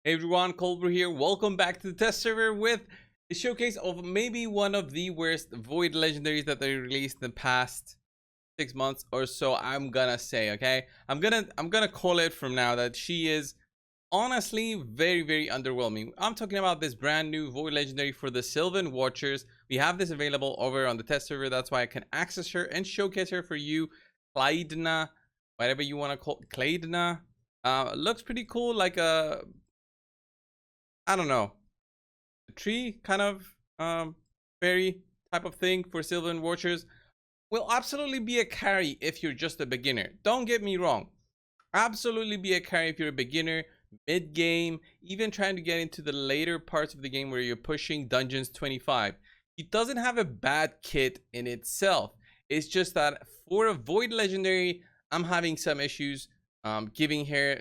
Hey everyone, coldbrew here. Welcome back to the test server with a showcase of maybe one of the worst void legendaries that they released in the past 6 months or so. I'm gonna say, okay, I'm gonna call it from now that she is honestly very underwhelming. I'm talking about this brand new void legendary for the Sylvan Watchers. We have this available over on the test server. That's why I can access her and showcase her for you. Claidna, whatever you want to call it. Claidna. Looks pretty cool, like a, I don't know, tree kind of fairy type of thing for Sylvan Watchers. Will absolutely be a carry if you're just a beginner. Don't get me wrong. Absolutely be a carry if you're a beginner, mid game, even trying to get into the later parts of the game where you're pushing dungeons 25. It doesn't have a bad kit in itself. It's just that for a void legendary, I'm having some issues giving her,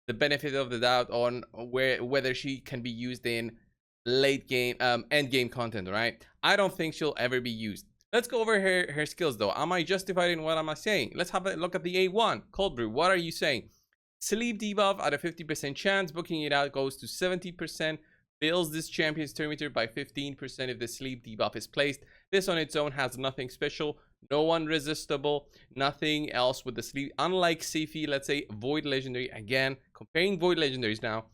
the benefit of the doubt on whether she can be used in late game end game content. Right, I don't think she'll ever be used. Let's go over her skills though. Am I justified in what am I saying? Let's have a look at the A1 cold brew. What are you saying? Sleep debuff at a 50% chance, booking it out goes to 70%, fills this champion's turn meter by 15% if the sleep debuff is placed. This on its own has nothing special, no unresistible, nothing else with the sleep. Unlike Seifi, let's say void legendary, again comparing void legendaries now,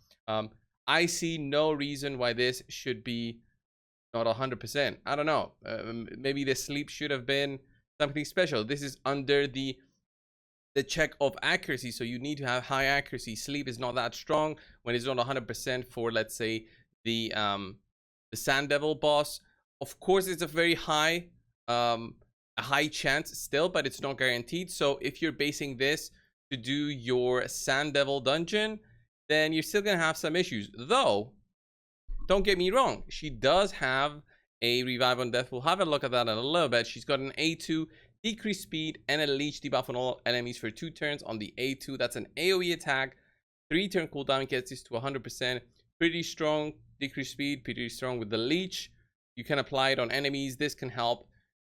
I see no reason why this should be not 100%. I don't know, maybe the sleep should have been something special. This is under the check of accuracy, so you need to have high accuracy. Sleep is not that strong when it's not 100% for, let's say, the Sand Devil boss. Of course, it's a very high a high chance still, but it's not guaranteed. So if you're basing this to do your Sand Devil dungeon, then you're still gonna have some issues. Though, don't get me wrong, she does have a revive on death. We'll have a look at that in a little bit. She's got an A2 decreased speed and a leech debuff on all enemies for 2 turns on the A2. That's an AoE attack, 3-turn cooldown, gets this to 100%. Pretty strong decreased speed, pretty strong with the leech. You can apply it on enemies. This can help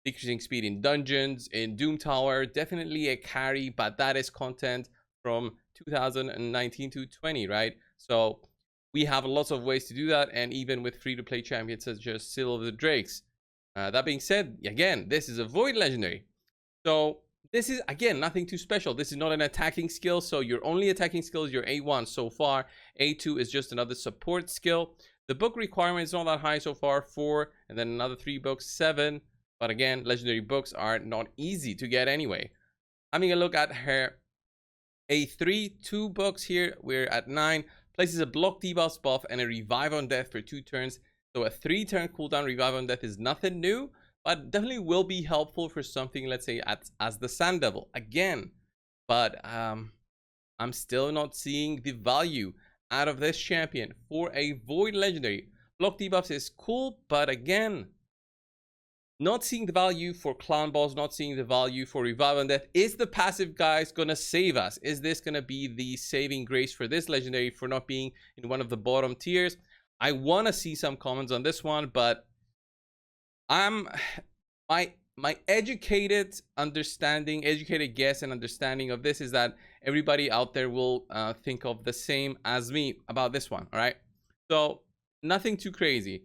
decreasing speed in dungeons, in Doom Tower. Definitely a carry, but that is content from 2019 to 20, right? So we have lots of ways to do that, and even with free-to-play champions such as Seal of the Drakes. That being said, again, this is a void legendary. So this is, again, nothing too special. This is not an attacking skill, so your only attacking skill is your A1 so far. A2 is just another support skill. The book requirement is not that high so far, 4, and then another 3 books, 7. But again, legendary books are not easy to get anyway. Having a look at her A3, 2 books here, we're at 9. Places a block debuff buff and a revive on death for 2 turns. So a 3-turn cooldown revive on death is nothing new, but definitely will be helpful for something, let's say, as the Sand Devil again. But I'm still not seeing the value out of this champion for a void legendary. Block debuffs is cool, but again, not seeing the value for clown balls, not seeing the value for revive on death. Is the passive guys gonna save us? Is this gonna be the saving grace for this legendary for not being in one of the bottom tiers? I want to see some comments on this one, but my educated understanding, educated guess and understanding of this is that everybody out there will think of the same as me about this one. All right, so nothing too crazy.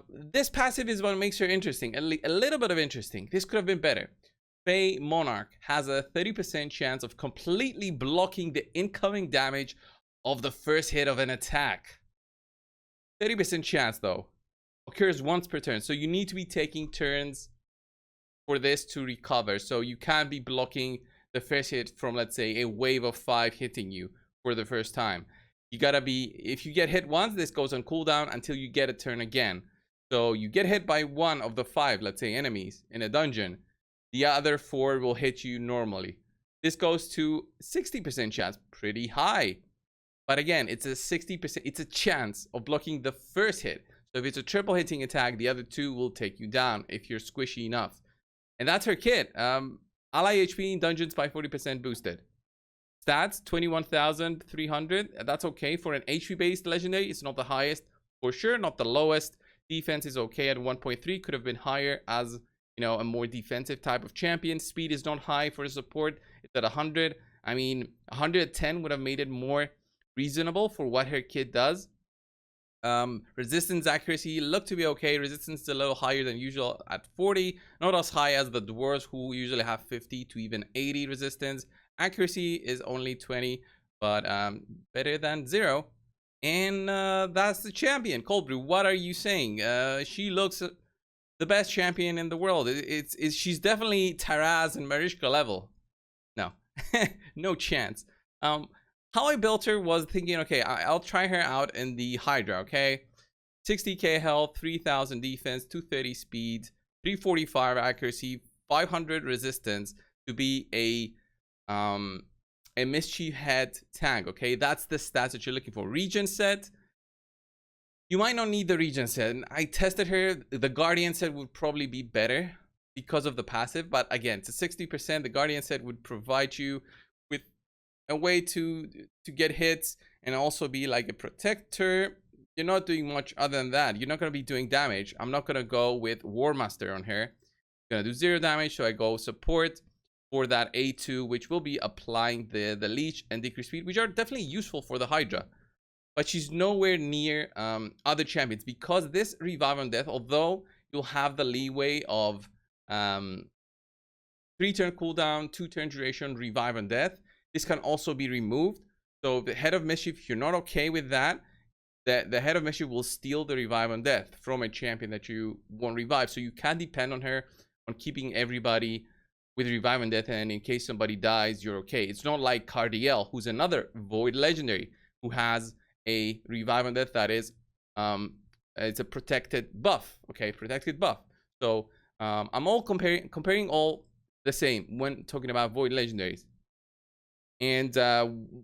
This passive is what makes her interesting, a little bit of interesting. This could have been better. Fey Monarch has a 30% chance of completely blocking the incoming damage of the first hit of an attack. 30% chance though, occurs once per turn, so you need to be taking turns for this to recover. So you can't be blocking the first hit from, let's say, a wave of 5 hitting you for the first time. You gotta be, if you get hit once, this goes on cooldown until you get a turn again. So you get hit by 1 of the 5, let's say, enemies in a dungeon, the other 4 will hit you normally. This goes to 60% chance, pretty high. But again, it's a 60%, it's a chance of blocking the first hit. So if it's a triple hitting attack, the other 2 will take you down if you're squishy enough. And that's her kit. Ally HP in dungeons by 40% boosted. Stats, 21,300. That's okay for an HP based legendary. It's not the highest, for sure, not the lowest. Defense is okay at 1.3. Could have been higher as, a more defensive type of champion. Speed is not high for support. It's at 100. I mean, 110 would have made it more reasonable for what her kit does. Resistance accuracy looked to be okay. Resistance is a little higher than usual at 40, not as high as the dwarves who usually have 50 to even 80 resistance. Accuracy is only 20, but better than 0. And that's the champion. Coldbrew, what are you saying? She looks the best champion in the world. She's definitely Taraz and Mariska level. No, no chance. How I built her was thinking, okay, I'll try her out in the Hydra, okay? 60k health, 3000 defense, 230 speed, 345 accuracy, 500 resistance to be a mischief head tank, okay? That's the stats that you're looking for. Regen set, you might not need the regen set. I tested her. The Guardian set would probably be better because of the passive, but again, to 60%, the Guardian set would provide you with a way to get hits and also be like a protector. You're not doing much other than that. You're not going to be doing damage. I'm not going to go with War Master on her. I'm going to do 0 damage, so I go support for that A2, which will be applying the leech and decrease speed, which are definitely useful for the Hydra. But she's nowhere near other champions because this Revive on Death, although you'll have the leeway of 3-turn cooldown, 2-turn duration, Revive on Death, this can also be removed. So the Head of Mischief, if you're not okay with that, the Head of Mischief will steal the Revive on Death from a champion that you won't revive. So you can depend on her on keeping everybody with Revive on Death, and in case somebody dies, you're okay. It's not like Cardiel, who's another Void Legendary, who has a Revive on Death that is it's a protected buff. Okay, protected buff. So I'm all comparing all the same when talking about Void Legendaries. And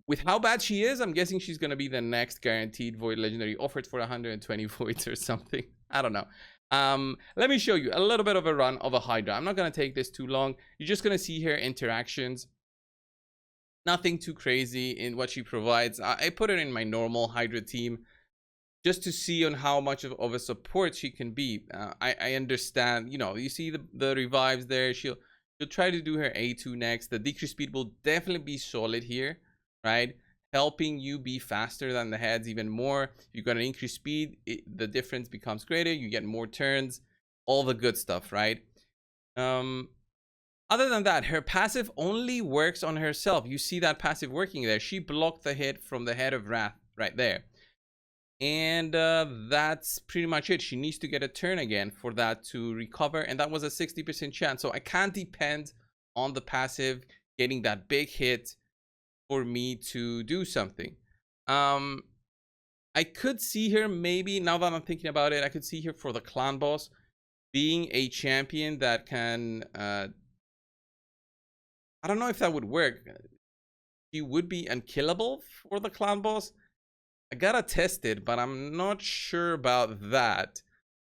with how bad she is, I'm guessing she's going to be the next guaranteed Void Legendary offered for 120 Voids or something. I don't know. Let me show you a little bit of a run of a Hydra. I'm not going to take this too long. You're just going to see her interactions. Nothing too crazy in what she provides. I put her in my normal Hydra team just to see on how much of a support she can be. I understand, you know, you see the revives there. She'll try to do her A2 next. The decrease speed will definitely be solid here, right? Helping you be faster than the heads even more. If you've got an increased speed, the difference becomes greater. You get more turns, all the good stuff, right? Other than that, her passive only works on herself. You see that passive working there. She blocked the hit from the Head of Wrath right there. And that's pretty much it. She needs to get a turn again for that to recover. And that was a 60% chance. So I can't depend on the passive getting that big hit for me to do something. I could see her maybe, now that I'm thinking about it, I could see her for the clan boss being a champion that can... I don't know if that would work. She would be unkillable for the clan boss. I gotta test it, but I'm not sure about that.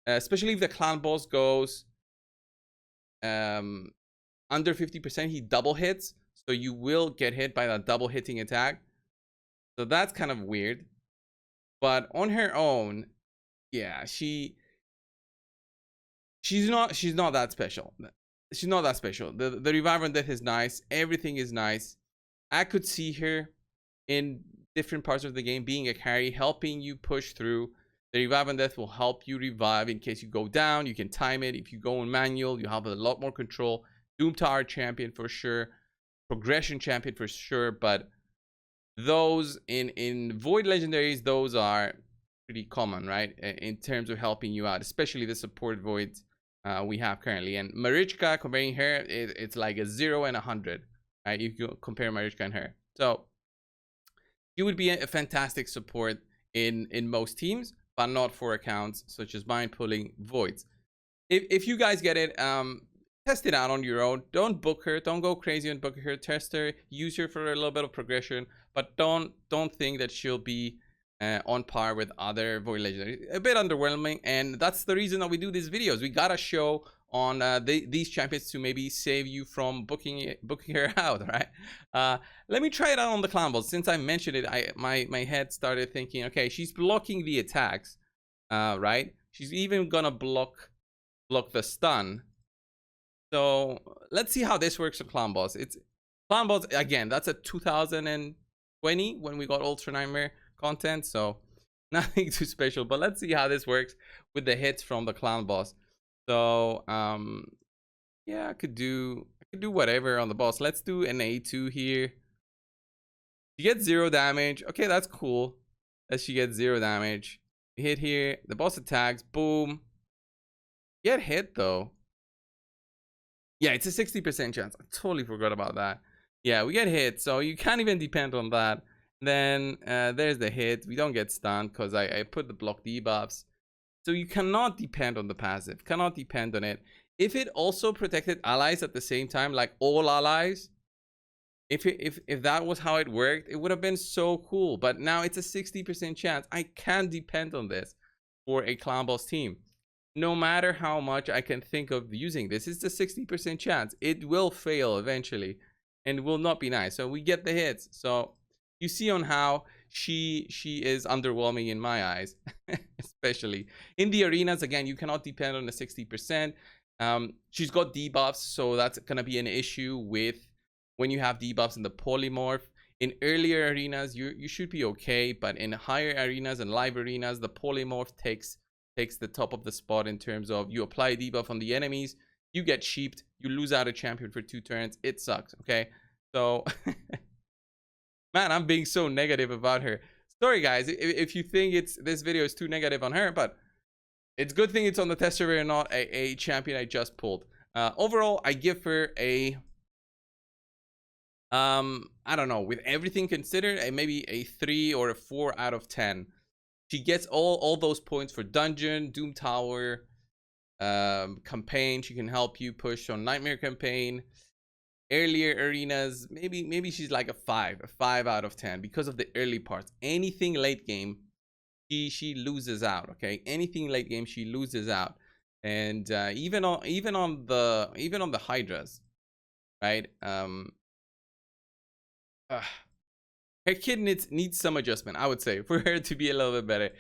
Especially if the clan boss goes under 50%, he double hits. So you will get hit by that double hitting attack. So that's kind of weird. But on her own, yeah, she's not that special. She's not that special. The Revive on Death is nice. Everything is nice. I could see her in different parts of the game being a carry, helping you push through. The Revive on Death will help you revive in case you go down. You can time it. If you go on manual, you have a lot more control. Doom Tower champion for sure. Progression champion for sure. But those in Void Legendaries, those are pretty common, right? In terms of helping you out, especially the support Voids we have currently. And Mariska, comparing her, it's like a 0 and 100, right? If you compare Mariska and her. So she would be a fantastic support in most teams, but not for accounts such as mine pulling Voids. If you guys get it, test it out on your own. Don't book her. Don't go crazy and book her. Test her. Use her for a little bit of progression, but don't think that she'll be on par with other Void Legendaries. A bit underwhelming, and that's the reason that we do these videos. We gotta show on these champions to maybe save you from booking her out, right? Let me try it out on the clan boss. Since I mentioned it, my head started thinking, okay, she's blocking the attacks, right? She's even gonna block the stun. So let's see how this works on clan boss. It's clan boss again. That's a 2000 and 20 when we got Ultra Nightmare content, so nothing too special. But let's see how this works with the hits from the clown boss. So yeah, I could do whatever on the boss. Let's do an A2 here. You get 0 damage. Okay, that's cool. As she gets 0 damage. Hit here. The boss attacks. Boom. Get hit though. Yeah, it's a 60% chance. I totally forgot about that. Yeah, we get hit, so you can't even depend on that. Then there's the hit. We don't get stunned because I put the block debuffs. So you cannot depend on the passive. Cannot depend on it. If it also protected allies at the same time, like all allies, if that was how it worked, it would have been so cool. But now it's a 60% chance. I can't depend on this for a clown boss team. No matter how much I can think of using this, it's a 60% chance. It will fail eventually and will not be nice. So we get the hits. So you see on how she is underwhelming in my eyes, especially in the arenas. Again, you cannot depend on the 60%. She's got debuffs, so that's gonna be an issue with when you have debuffs in the polymorph. In earlier arenas, you should be okay, but in higher arenas and live arenas, the polymorph takes the top of the spot in terms of you apply a debuff on the enemies, you get sheeped, you lose out a champion for 2 turns. It sucks. Okay, so man, I'm being so negative about her. Sorry guys if you think this video is too negative on her, but it's good thing it's on the test server and not a champion I just pulled. Overall, I give her a I don't know, with everything considered, maybe a 3 or a 4 out of 10. She gets all those points for dungeon, Doom Tower, campaign. She can help you push on Nightmare campaign. Earlier arenas, maybe she's like a 5 out of 10 because of the early parts. Anything late game, she loses out. Okay, anything late game, she loses out. And even on the Hydras, right? Her kid needs some adjustment, I would say, for her to be a little bit better.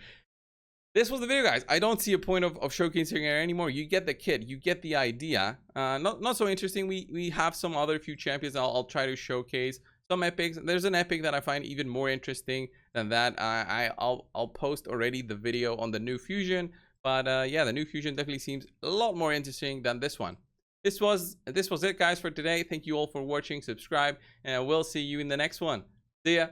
This was the video, guys. I don't see a point of showcasing her anymore. You get the kid, you get the idea. Not so interesting. We have some other few champions I'll try to showcase. Some epics. There's an epic that I find even more interesting than that. I'll post already the video on the new fusion, but yeah, the new fusion definitely seems a lot more interesting than this one. This was it, guys, for today. Thank you all for watching. Subscribe, and we'll see you in the next one. See ya.